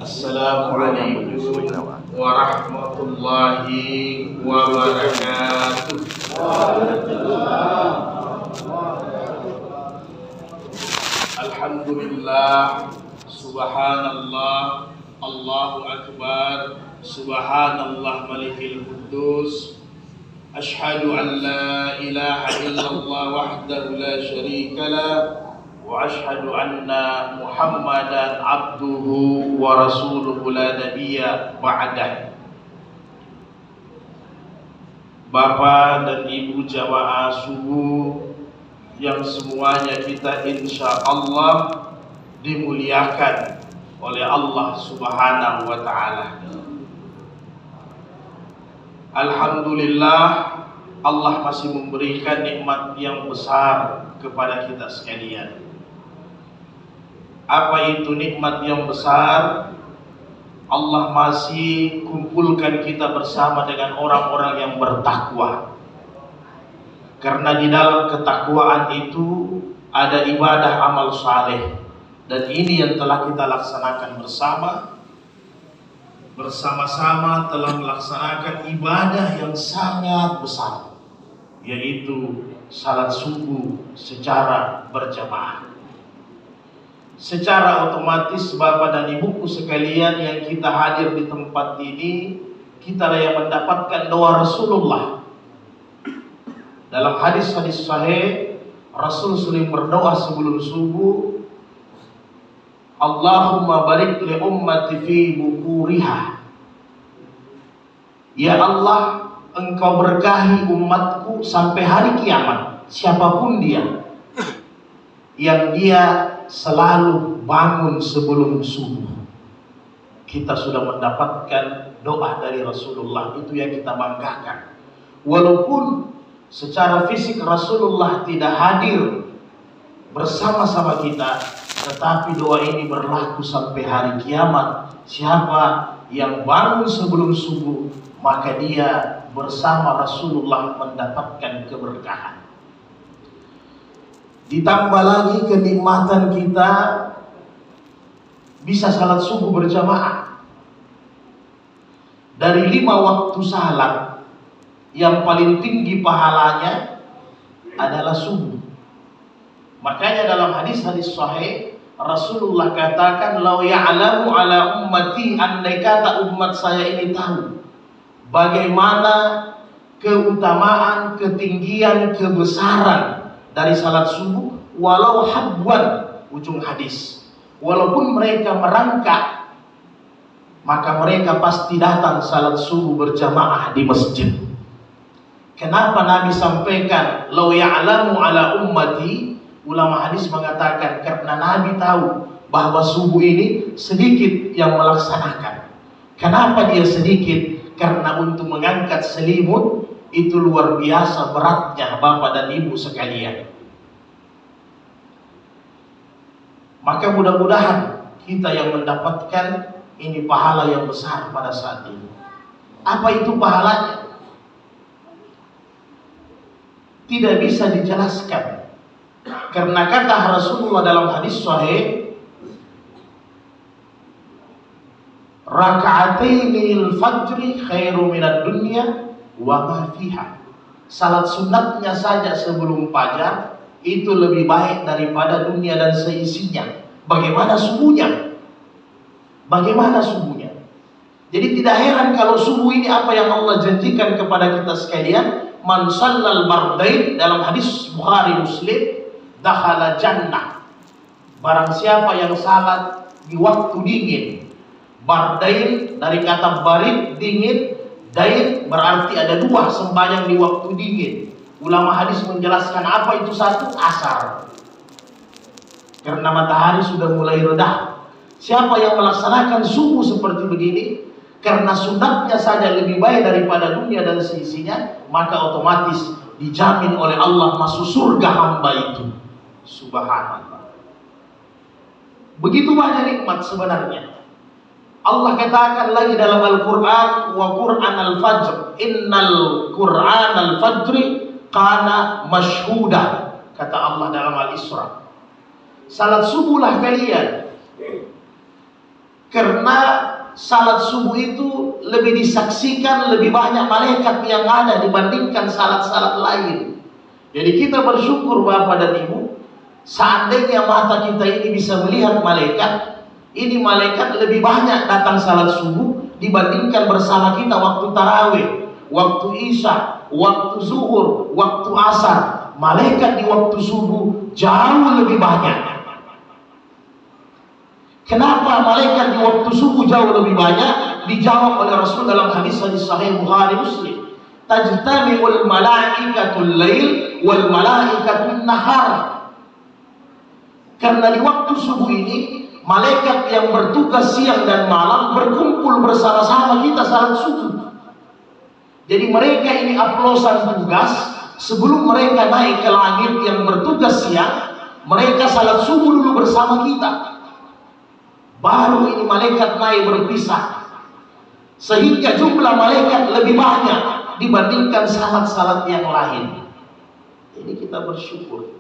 Assalamualaikum warahmatullahi wabarakatuh. Alhamdulillah, subhanallah, Allahu akbar, subhanallah malikil quddus. Ashhadu an la ilaha illallah wahdahu la syarika lah, wa ashhadu anna Muhammadan abduhu wa rasuluhu la nabiyya ba'dah. Bapak dan Ibu jamaah subuh yang semuanya kita insya Allah dimuliakan oleh Allah Subhanahu wa ta'ala. Alhamdulillah, Allah masih memberikan nikmat yang besar kepada kita sekalian. Apa itu nikmat yang besar? Allah masih kumpulkan kita bersama dengan orang-orang yang bertakwa. Karena di dalam ketakwaan itu ada ibadah amal saleh, dan ini yang telah kita laksanakan bersama-sama telah melaksanakan ibadah yang sangat besar, yaitu salat subuh secara berjamaah. Secara otomatis Bapak dan Ibuku sekalian yang kita hadir di tempat ini, kita yang mendapatkan doa Rasulullah. Dalam hadis-hadis sahih, Rasul sering berdoa sebelum subuh, Allahumma barik li ummati fi bukuriha. Ya Allah, Engkau berkahi umatku sampai hari kiamat, siapapun dia, yang dia selalu bangun sebelum subuh. Kita sudah mendapatkan doa dari Rasulullah, itu yang kita banggakan. Walaupun secara fisik Rasulullah tidak hadir bersama-sama kita, tetapi doa ini berlaku sampai hari kiamat. Siapa yang bangun sebelum subuh, maka dia bersama Rasulullah mendapatkan keberkahan. Ditambah lagi kenikmatan kita bisa salat subuh berjamaah. Dari 5 waktu salat, yang paling tinggi pahalanya adalah subuh. Makanya dalam hadis-hadis sahih Rasulullah katakan, "Lau ya'lamu ala ummati," andai kata umat saya ini tahu bagaimana keutamaan, ketinggian, kebesaran dari salat subuh, walau habwan, ujung hadis, walaupun mereka merangkak, maka mereka pasti datang salat subuh berjamaah di masjid. Kenapa Nabi sampaikan lau ya'lamu ala ummati? Ulama hadis mengatakan karena Nabi tahu bahwa subuh ini sedikit yang melaksanakan. Kenapa dia sedikit? Karena untuk mengangkat selimut itu luar biasa beratnya Bapak dan Ibu sekalian. Maka mudah-mudahan kita yang mendapatkan ini pahala yang besar pada saat ini. Apa itu pahalanya? Tidak bisa dijelaskan. Karena kata Rasulullah dalam hadis sahih, raka'atainil fajri khairu minad dunya wa ma fiha. Salat sunatnya saja sebelum fajar itu lebih baik daripada dunia dan seisinya. Bagaimana subuhnya? Bagaimana subuhnya? Jadi tidak heran kalau subuh ini apa yang Allah janjikan kepada kita sekalian. Man shallal bardain, dalam hadis Bukhari Muslim, dakhala jannah. Barang siapa yang salat di waktu dingin. Bardain dari kata barid, dingin. Dain berarti ada 2 sembahyang di waktu dingin. Ulama hadis menjelaskan apa itu satu, asar. Karena matahari sudah mulai redah. Siapa yang melaksanakan subuh seperti begini, karena sunatnya saja lebih baik daripada dunia dan seisinya, maka otomatis dijamin oleh Allah masuk surga hamba itu. Subhanallah. Begitu banyak nikmat sebenarnya. Allah katakan lagi dalam Al-Quran, wa Qur'an al-fajr, innal Qur'an al-fajri kana mashhuda, kata Allah dalam Al-Isra. Salat subuhlah kalian, karena salat subuh itu lebih disaksikan, lebih banyak malaikat yang ada dibandingkan salat-salat lain. Jadi kita bersyukur Bapak dan Ibu, seandainya mata kita ini bisa melihat malaikat, ini malaikat lebih banyak datang salat subuh dibandingkan bersama kita waktu tarawih, waktu isya, waktu zuhur, waktu asar. Malaikat di waktu subuh jauh lebih banyak. Kenapa malaikat di waktu subuh jauh lebih banyak? Dijawab oleh Rasul dalam hadis-hadis sahih Bukhari Muslim. Tajtami'ul malaikatul lail wal malaikatul nahar. Karena di waktu subuh ini malaikat yang bertugas siang dan malam berkumpul bersama-sama kita salat subuh. Jadi mereka ini aplosan tugas sebelum mereka naik ke langit yang bertugas siang, mereka salat subuh dulu bersama kita. Baru ini malaikat naik berpisah, sehingga jumlah malaikat lebih banyak dibandingkan salat-salat yang lain. Jadi kita bersyukur.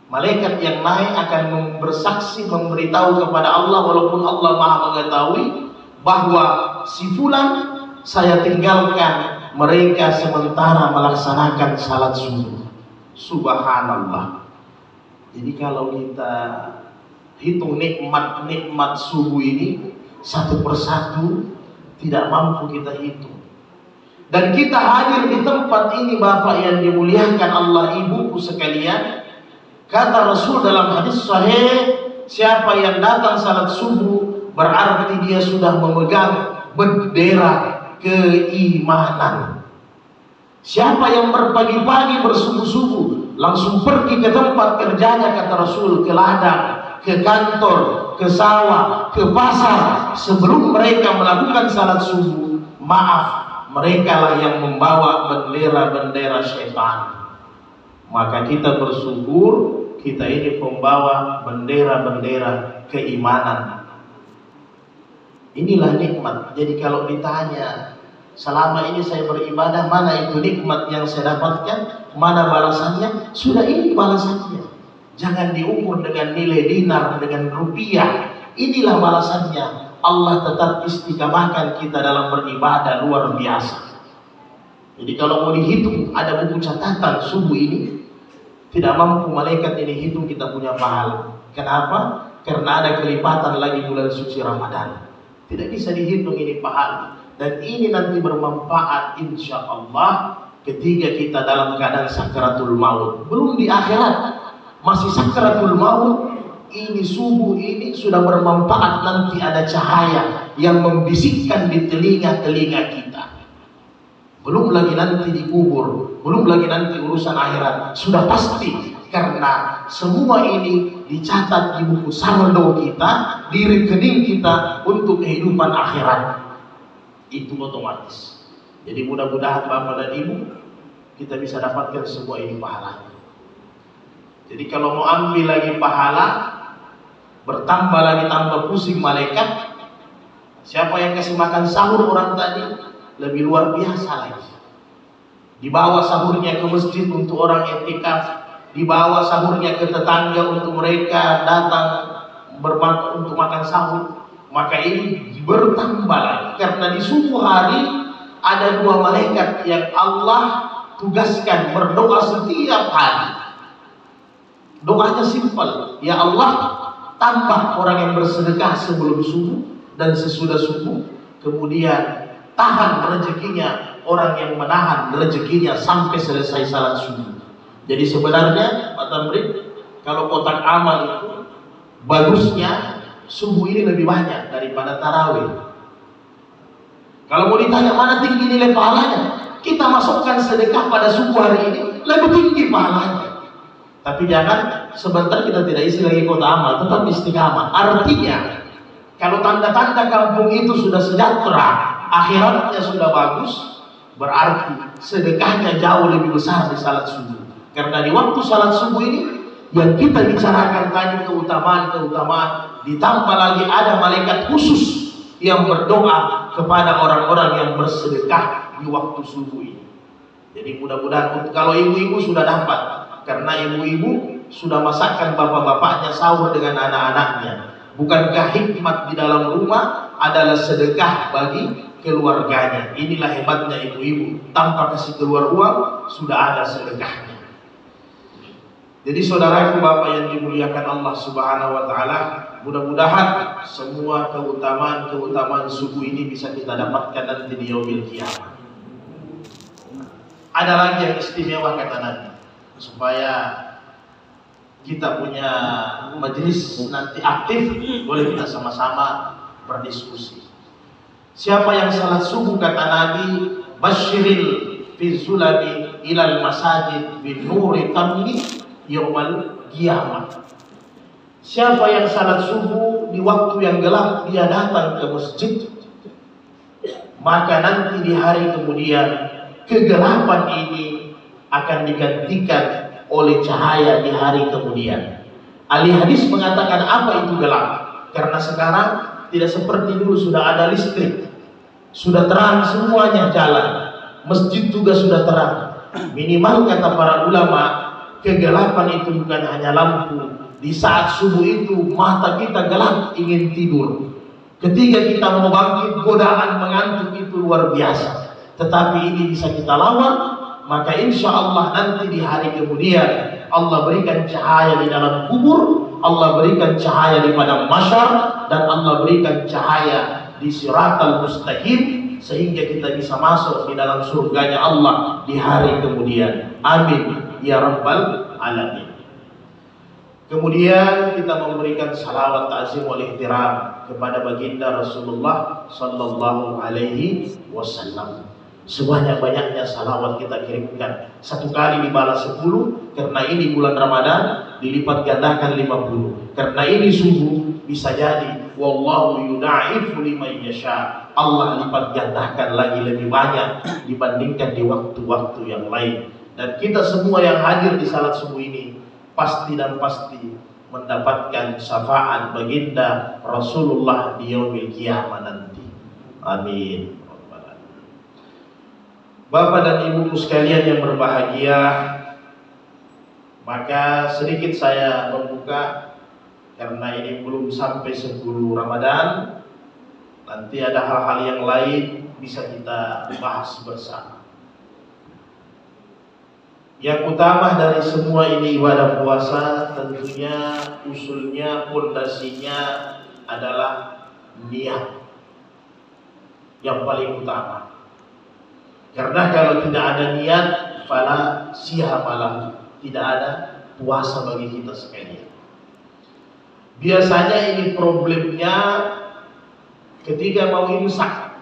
Malaikat yang naik akan bersaksi, memberitahu kepada Allah, walaupun Allah Maha mengetahui, bahwa si fulan saya tinggalkan mereka sementara melaksanakan salat subuh. Subhanallah. Jadi kalau kita hitung nikmat-nikmat subuh ini satu persatu tidak mampu kita hitung. Dan kita hadir di tempat ini Bapak yang dimuliakan Allah, ibuku sekalian. Kata Rasul dalam hadis sahih, siapa yang datang salat subuh berarti dia sudah memegang bendera keimanan. Siapa yang berpagi-pagi bersubuh-subuh langsung pergi ke tempat kerjanya, kata Rasul, ke ladang, ke kantor, ke sawah, ke pasar, sebelum mereka melakukan salat subuh, maaf, mereka lah yang membawa bendera-bendera syaitan. Maka kita bersyukur kita ini pembawa bendera-bendera keimanan. Inilah nikmat. Jadi kalau ditanya selama ini saya beribadah, mana itu nikmat yang saya dapatkan, mana balasannya, sudah ini balasannya. Jangan diukur dengan nilai dinar, dengan rupiah. Inilah balasannya. Allah tetap istiqamahkan kita dalam beribadah luar biasa. Jadi kalau mau dihitung, ada buku catatan subuh ini, tidak mampu malaikat ini hitung kita punya pahala. Kenapa? Karena ada kelipatan lagi bulan suci Ramadan. Tidak bisa dihitung ini pahala. Dan ini nanti bermanfaat insya Allah ketika kita dalam keadaan sakaratul maut. Belum di akhirat, masih sakaratul maut, ini subuh ini sudah bermanfaat. Nanti ada cahaya yang membisikkan di telinga-telinga kita. Belum lagi nanti dikubur, belum lagi nanti urusan akhirat. Sudah pasti, karena semua ini dicatat di buku saldo kita, di rekening kita untuk kehidupan akhirat. Itu otomatis. Jadi mudah-mudahan Bapak dan Ibu kita bisa dapatkan semua ini pahala. Jadi kalau mau ambil lagi pahala, bertambah lagi tambah pusing malaikat. Siapa yang kasih makan sahur orang tadi, lebih luar biasa lagi. Dibawa sahurnya ke masjid untuk orang i'tikaf, dibawa sahurnya ke tetangga untuk mereka datang untuk makan sahur. Maka ini bertambah lagi, karena di subuh hari ada dua malaikat yang Allah tugaskan berdoa setiap hari. Doanya simpel, ya Allah, tambah orang yang bersedekah sebelum subuh dan sesudah subuh, kemudian tahan rezekinya orang yang menahan rezekinya sampai selesai salat subuh. Jadi sebenarnya Pak Tamrin, kalau kotak amal itu bagusnya subuh ini lebih banyak daripada tarawih. Kalau mau ditanya mana tinggi nilai pahalanya, kita masukkan sedekah pada subuh hari ini lebih tinggi pahalanya. Tapi jangan sebentar kita tidak isi lagi kota amal, tetap istiqamah. Artinya kalau tanda-tanda kampung itu sudah sejahtera, akhiratnya sudah bagus, berarti sedekahnya jauh lebih besar di salat subuh. Karena di waktu salat subuh ini yang kita bicarakan tadi keutamaan, ditambah lagi ada malaikat khusus yang berdoa kepada orang-orang yang bersedekah di waktu subuh ini. Jadi mudah-mudahan kalau ibu-ibu sudah dapat, karena ibu-ibu sudah masakkan bapak-bapaknya sahur dengan anak-anaknya. Bukankah hikmat di dalam rumah adalah sedekah bagi keluarganya. Inilah hebatnya ibu-ibu, tanpa kasih keluar uang sudah ada sedekahnya. Jadi saudaraku Bapak yang dimuliakan Allah Subhanahu wa taala, mudah-mudahan semua keutamaan subuh ini bisa kita dapatkan nanti di yaumil qiyamah. Ada lagi yang istimewa kata Nabi, supaya kita punya majelis nanti aktif, boleh kita sama-sama berdiskusi. Siapa yang salat subuh kata Nabi, basyiril fi zulami ilal masajid bin nuri tammi yaumal qiyamah. Siapa yang salat subuh di waktu yang gelap dia datang ke masjid, maka nanti di hari kemudian kegelapan ini akan digantikan oleh cahaya di hari kemudian. Ahli hadis mengatakan apa itu gelap? Karena sekarang tidak seperti dulu, sudah ada listrik, sudah terang semuanya jalan, masjid juga sudah terang. Minimal kata para ulama, kegelapan itu bukan hanya lampu. Di saat subuh itu mata kita gelap ingin tidur. Ketika kita mau bangkit, godaan mengantuk itu luar biasa. Tetapi ini bisa kita lawan, maka insya Allah nanti di hari kemudian Allah berikan cahaya di dalam kubur, Allah berikan cahaya di padang mahsyar, dan Allah berikan cahaya di siratal mustaqim, sehingga kita bisa masuk di dalam surganya Allah di hari kemudian. Amin ya rabbal alamin. Kemudian kita memberikan salawat ta'zim wal ihtiram kepada baginda Rasulullah sallallahu alaihi wasallam. Sebanyak-banyaknya salawat kita kirimkan. Satu kali dibalas 10, karena ini bulan Ramadan dilipat gandakan 50. Karena ini subuh bisa jadi wallahu yudha'ifu liman yasha. Allah lipat gandakan lagi lebih banyak dibandingkan di waktu-waktu yang lain. Dan kita semua yang hadir di salat subuh ini pasti dan pasti mendapatkan syafaat baginda Rasulullah di yaumil qiyamah nanti. Amin. Bapak dan ibu sekalian yang berbahagia, maka sedikit saya membuka karena ini belum sampai 10 Ramadan. Nanti ada hal-hal yang lain bisa kita bahas bersama. Yang utama dari semua ini ibadah puasa, tentunya usulnya, pondasinya adalah niat yang paling utama. Karena kalau tidak ada niat, fala siyamalah, tidak ada puasa bagi kita sekalian. Biasanya ini problemnya ketika mau imsak.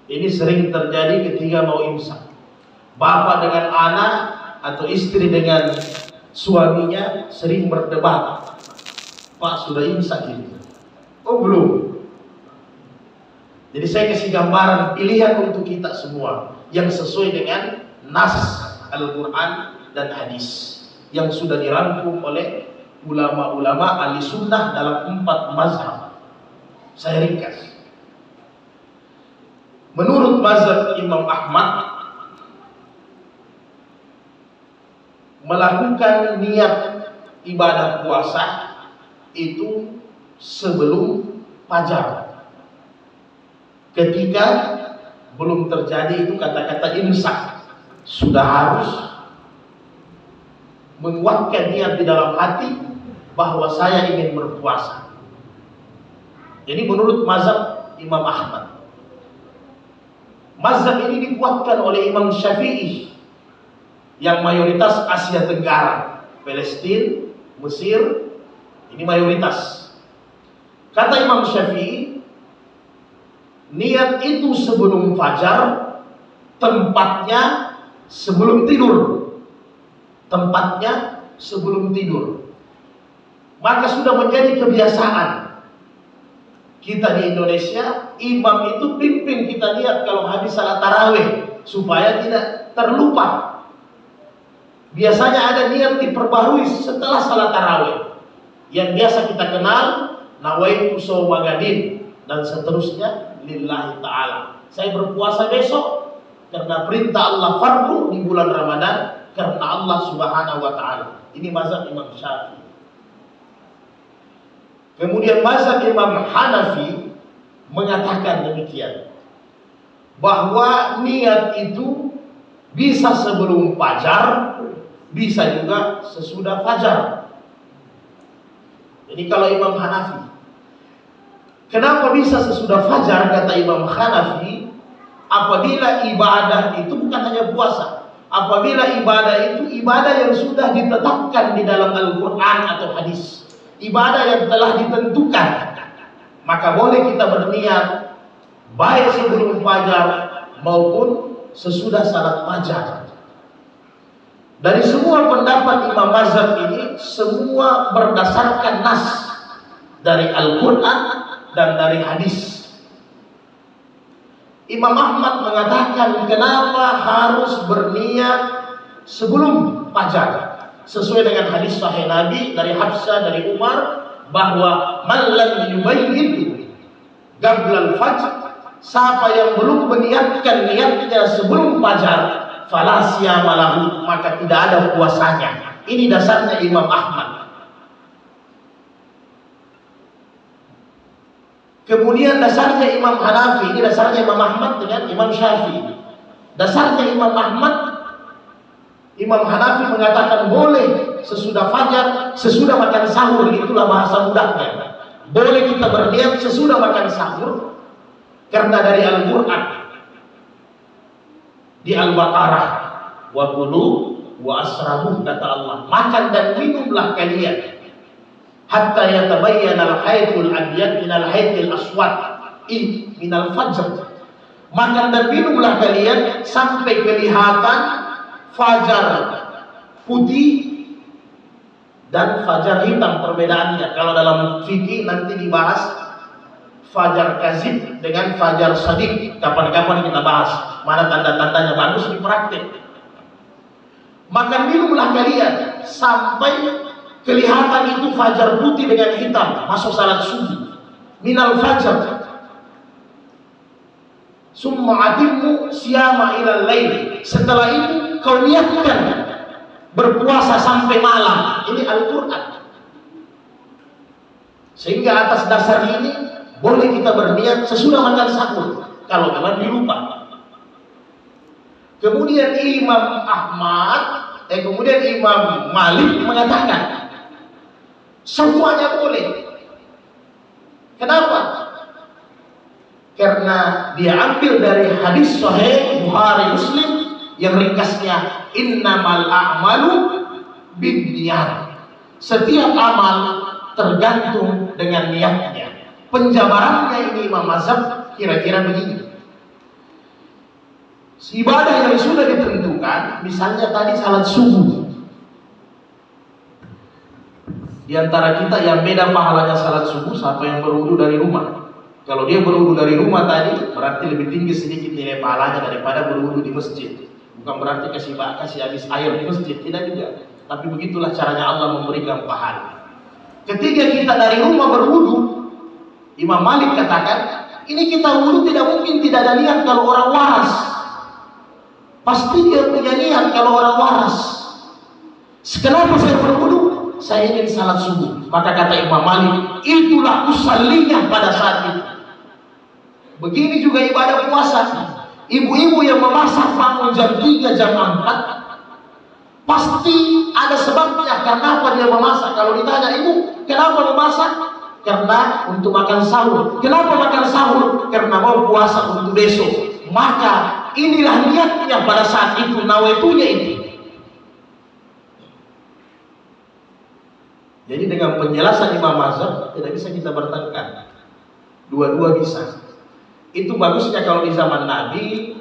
Ini sering terjadi ketika mau imsak. Bapak dengan anak atau istri dengan suaminya sering berdebat. Pak, sudah imsak ini? Oh belum. Jadi saya kasih gambaran pilihan untuk kita semua yang sesuai dengan nas Al-Quran dan hadis yang sudah dirangkum oleh ulama-ulama ahli sunnah dalam 4 mazhab. Saya ringkas. Menurut mazhab Imam Ahmad, melakukan niat ibadah puasa itu sebelum fajar. Ketika belum terjadi itu kata-kata imsak, sudah harus menguatkan niat di dalam hati bahwa saya ingin berpuasa. Jadi menurut mazhab Imam Ahmad, mazhab ini dikuatkan oleh Imam Syafi'i yang mayoritas Asia Tenggara, Palestina, Mesir, ini mayoritas. Kata Imam Syafi'i, niat itu sebelum fajar, tempatnya sebelum tidur. Tempatnya sebelum tidur. Maka sudah menjadi kebiasaan kita di Indonesia, imam itu pimpin kita niat kalau habis salat tarawih supaya tidak terlupa. Biasanya ada niat diperbarui setelah salat tarawih yang biasa kita kenal, nawaitu shauma gadin dan seterusnya lillahi ta'ala. Saya berpuasa besok karena perintah Allah fardu di bulan Ramadan karena Allah Subhanahu wa taala. Ini mazhab Imam Syafi'i. Kemudian mazhab Imam Hanafi mengatakan demikian, bahwa niat itu bisa sebelum fajar, bisa juga sesudah fajar. Jadi kalau Imam Hanafi, kenapa bisa sesudah fajar? Kata Imam Hanafi, apabila ibadah itu bukan hanya puasa, apabila ibadah itu ibadah yang sudah ditetapkan di dalam Al-Quran atau hadis, ibadah yang telah ditentukan, maka boleh kita berniat baik sebelum fajar maupun sesudah salat fajar. Dari semua pendapat Imam Mazhab ini, semua berdasarkan nas dari Al-Quran dan dari hadis. Imam Ahmad mengatakan, kenapa harus berniat sebelum fajar? Sesuai dengan hadis sahih Nabi dari Hafsah, dari Umar, bahwa man lam yubayyin qabla al-fajr, siapa yang belum meniatkan niatnya sebelum fajar, fala siyama lahu, maka tidak ada puasanya. Ini dasarnya Imam Ahmad. Kemudian dasarnya Imam Hanafi, ini dasarnya Imam Ahmad dengan Imam Syafi'i. Dasarnya Imam Ahmad, Imam Hanafi mengatakan boleh sesudah fajar, sesudah makan sahur, itulah bahasa mudahnya. Boleh kita berniat sesudah makan sahur, karena dari Al-Quran, di Al-Baqarah, wa kulu wa asrabu, kata Allah, makan dan minumlah kalian hatta yatabayyana al-haydul abyad minal haydil aswad minal fajr. Makan dan minumlah kalian sampai kelihatan fajar putih dan fajar hitam, perbedaannya. Kalau dalam fikih nanti dibahas fajar kazib dengan fajar shadiq. Kapan-kapan kita bahas mana tanda-tandanya, bagus di praktek. Makan minumlah kalian sampai kelihatan itu fajar putih dengan hitam, masuk salat subuh. Minal fajar. Summa atimmu siyama ilal lail. Setelah itu kau niatkan berpuasa sampai malam. Ini Al-Quran. Sehingga atas dasar ini boleh kita berniat sesudah makan sahur, kalau memang dilupa. Kemudian Imam Malik mengatakan semuanya boleh. Kenapa? Karena dia ambil dari hadis sahih Bukhari Muslim yang ringkasnya, innamal a'malu binniyat. Setiap amal tergantung dengan niatnya. Penjabarannya ini Imam Mazhab kira-kira begini. Ibadah yang sudah ditentukan, misalnya tadi salat subuh. Di antara kita yang beda pahalanya salat subuh, siapa yang berwudu dari rumah. Kalau dia berwudu dari rumah tadi, berarti lebih tinggi sedikit nilai pahalanya daripada berwudu di masjid. Bukan berarti kasih habis air di masjid, tidak juga. Tapi begitulah caranya Allah memberikan pahala. Ketika kita dari rumah berwudu, Imam Malik katakan, ini kita wudu tidak mungkin tidak ada niat kalau orang waras. Pasti dia punya niat kalau orang waras. Kenapa saya berwudu? Saya ingin salat subuh. Maka kata Imam Malik, itulah usallinya pada saat itu. Begini juga ibadah puasa. Ibu-ibu yang memasak bangun jam 3, jam 4, pasti ada sebabnya. Kenapa dia memasak? Kalau ditanya, ibu, kenapa memasak? Karena untuk makan sahur. Kenapa makan sahur? Karena mau puasa untuk besok. Maka inilah niatnya pada saat itu, nawaitunya itu. Jadi dengan penjelasan Imam Mazhab tidak bisa kita bertengkar. Dua-dua bisa. Itu bagusnya kalau di zaman Nabi,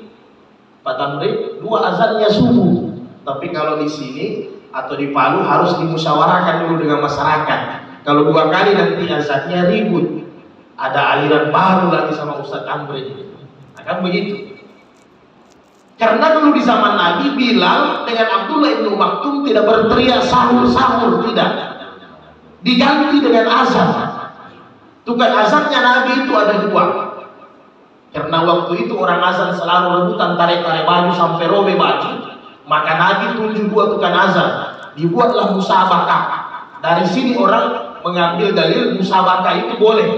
Pak Tamrin, 2 azannya subuh. Tapi kalau di sini atau di Palu harus dimusyawarahkan dulu dengan masyarakat. Kalau 2 kali nanti azannya ribut. Ada aliran baru lagi sama Ustaz Tamrin. Akan begitu. Karena dulu di zaman Nabi, Bilal dengan Abdullah ibnu Maktum tidak berteriak sahur-sahur, tidak. Diganti dengan azan. Tukang azannya Nabi itu ada 2. Karena waktu itu orang azan selalu rebutan tarik-tarik baju sampai robek baju. Maka Nabi tunjuk 2 tukang azan. Dibuatlah musabakah. Dari sini orang mengambil dalil musabakah itu boleh.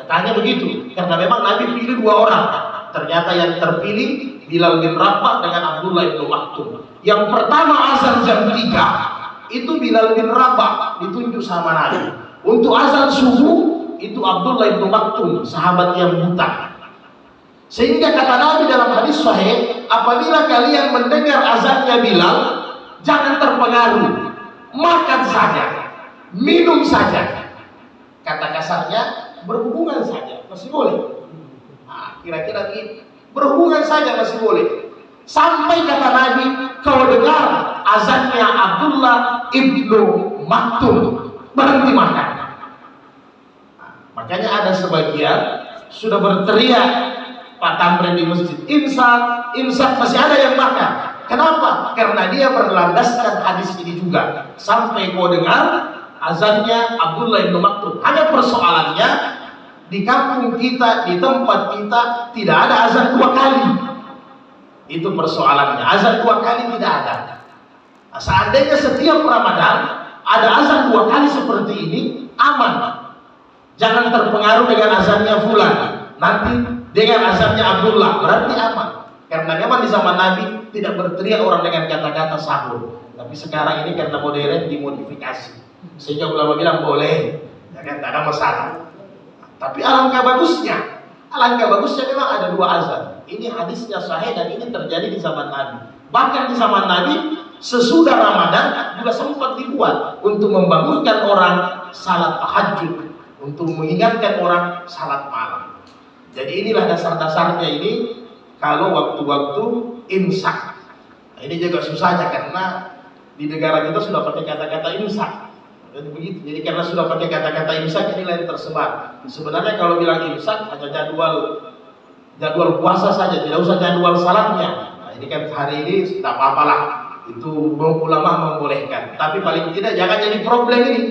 Kata Katanya begitu, karena memang Nabi pilih 2 orang. Ternyata yang terpilih Bilal bin Rabah dengan Abdullah bin Maktum. Yang pertama azan jam 3, itu Bilal bin Rabah ditunjuk sama Nabi. Untuk azan subuh itu Abdullah bin Maktum, sahabat yang buta. Sehingga kata Nabi dalam hadis sahih, apabila kalian mendengar azannya Bilal, jangan terpengaruh, makan saja, minum saja. Kata kasarnya, berhubungan saja, masih boleh. Nah, kira-kira gitu, berhubungan saja masih boleh. Sampai kata Nabi, kau dengar azannya Abdullah ibnu Maktum, berhenti makan. Nah, makanya ada sebagian sudah berteriak Pak Tamrin di masjid, imsak, imsak, masih ada yang makan. Kenapa? Karena dia berlandaskan hadis ini juga. Sampai kau dengar azannya Abdullah ibnu Maktum. Hanya persoalannya di kampung kita, di tempat kita tidak ada azan 2 kali. Itu persoalannya. Azan 2 kali tidak ada. Nah, seandainya setiap Ramadan ada azan 2 kali seperti ini, aman. Jangan terpengaruh dengan azannya fulan, nanti dengan azannya Abdullah, berarti aman. Karena memang di zaman Nabi tidak berteriak orang dengan kata-kata sahur. Tapi sekarang ini karena modern dimodifikasi, sehingga ulama bilang boleh, ya kan, tidak ada masalah. Tapi alangkah bagusnya memang ada 2 azan. Ini hadisnya sahih dan ini terjadi di zaman Nabi. Bahkan di zaman Nabi sesudah Ramadan juga sempat dibuat untuk membangunkan orang salat tahajud, untuk mengingatkan orang salat malam. Jadi inilah dasar-dasarnya ini kalau waktu-waktu imsak. Nah, ini juga susahnya karena di negara kita sudah pakai kata-kata imsak. Jadi begitu. Jadi karena sudah pakai kata-kata imsak, ini lain tersebar. Sebenarnya kalau bilang imsak hanya jadwal puasa saja, tidak usah jadwal salatnya. Nah, ini kan hari ini tidak apa-apalah. Itu ulama membolehkan. Tapi paling tidak jangan jadi problem ini.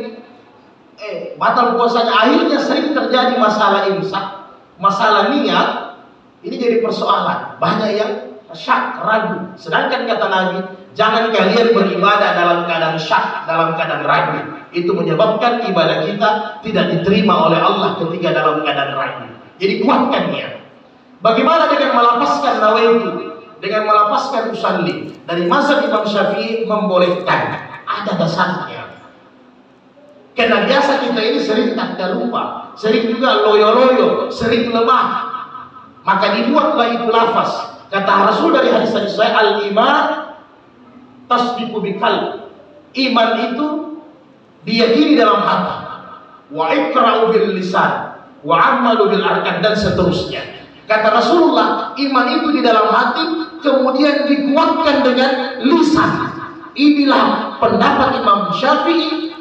Batal puasanya, akhirnya sering terjadi masalah imsak, masalah niat. Ini jadi persoalan. Banyak yang syak, ragu. Sedangkan kata Nabi, jangan kalian beribadah dalam keadaan syak, dalam keadaan ragu. Itu menyebabkan ibadah kita tidak diterima oleh Allah ketika dalam keadaan ragu. Jadi kuatkan niat. Bagaimana dengan melapaskan nawaitu, dengan melapaskan usalli? Dari mazhab Imam Syafi'i membolehkan, ada dasarnya. Karena biasa kita ini sering tak lupa, sering juga loyo-loyo, sering lemah. Maka dibuatlah itu lafaz. Kata Rasul dari hadis-hadis sahih, al-iman tasdiqu biqalb. Iman itu diyakini dalam hati. Wa iqra'u bil lisan, wa 'amalu bil arkan, dan seterusnya. Kata Rasulullah, iman itu di dalam hati, kemudian dikuatkan dengan lisan. Inilah pendapat Imam Syafi'i.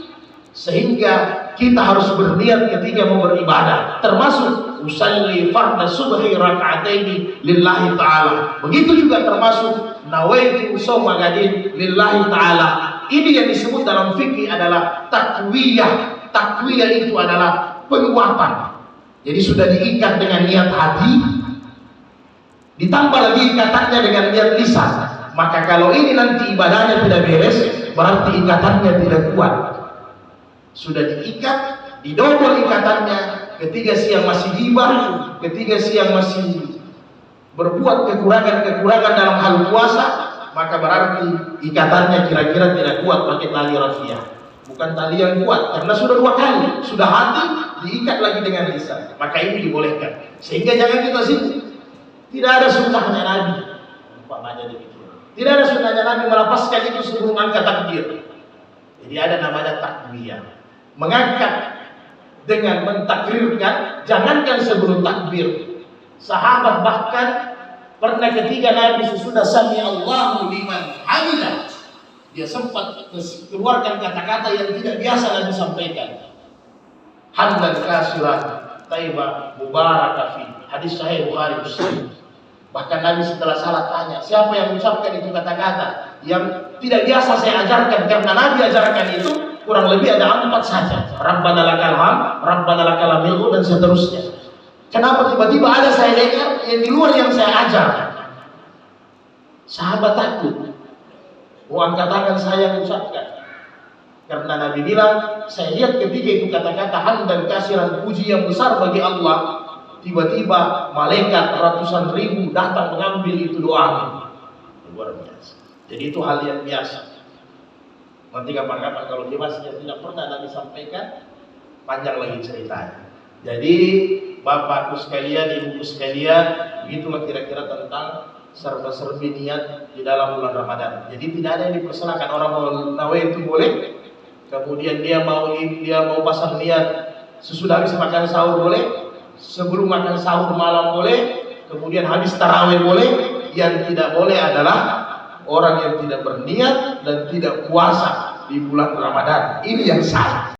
Sehingga kita harus berniat ketika mau beribadah, termasuk usalli fardhu subhi raka'ataini lillahi ta'ala. Begitu juga termasuk nawaitu shauma gadin lillahi ta'ala. Ini yang disebut dalam fikih adalah takwiyah. Takwiyah itu adalah penguatan. Jadi sudah diikat dengan niat hati, ditambah lagi ikatannya dengan niat lisan. Maka kalau ini nanti ibadahnya tidak beres, berarti ikatannya tidak kuat. Sudah diikat, didobel ikatannya. Ketika siang masih gibah, ketika siang masih berbuat kekurangan-kekurangan dalam hal puasa, maka berarti ikatannya kira-kira tidak kuat pakai tali rafiah. Bukan tali yang kuat, karena sudah 2 kali, sudah hati diikat lagi dengan lisan. Maka ini dibolehkan. Sehingga jangan kita sibuk. Tidak ada sunnahnya Nabi. Tidak ada sunnahnya Nabi melepaskan itu sebelum angkat takbir. Jadi ada namanya takbir. Mengangkat dengan mentakbirkan, jangankan sebelum takbir. Sahabat bahkan pernah ketika Nabi sesudah sami Allahu liman hamidah, dia sempat keluarkan kata-kata yang tidak biasa Nabi sampaikan. Hamdan kasiran thayyibah mubarakah fi. Hadis sahih Bukhari Muslim. Bahkan Nabi setelah salat tanya, siapa yang mengucapkan itu kata-kata yang tidak biasa saya ajarkan? Karena Nabi ajarkan itu kurang lebih ada 4 saja. Rabbana lakal hamd, Rabbana lakal hamdu, dan seterusnya. Kenapa tiba-tiba ada saya dengar yang di luar yang saya ajar? Sahabat takut. Katakan saya mengucapkan. Karena Nabi bilang, saya lihat ketika itu kata-kata hamdan kasiran, puji yang besar bagi Allah, tiba-tiba malaikat ratusan ribu datang mengambil itu doa. Luar biasa. Jadi itu hal yang biasa. Nanti kapan-kapan kalau dibahasnya tidak pernah Nabi sampaikan, panjang lagi ceritanya. Jadi Bapakku sekalian, Ibuku sekalian, begitulah kira-kira tentang serba-serbi niat di dalam bulan Ramadan. Jadi tidak ada yang dipersilakan. Orang mau nawai itu boleh. Kemudian dia mau pasang niat sesudah habis makan sahur boleh, sebelum makan sahur malam boleh, kemudian habis tarawih boleh. Yang tidak boleh adalah orang yang tidak berniat dan tidak puasa di bulan Ramadan. Ini yang salah.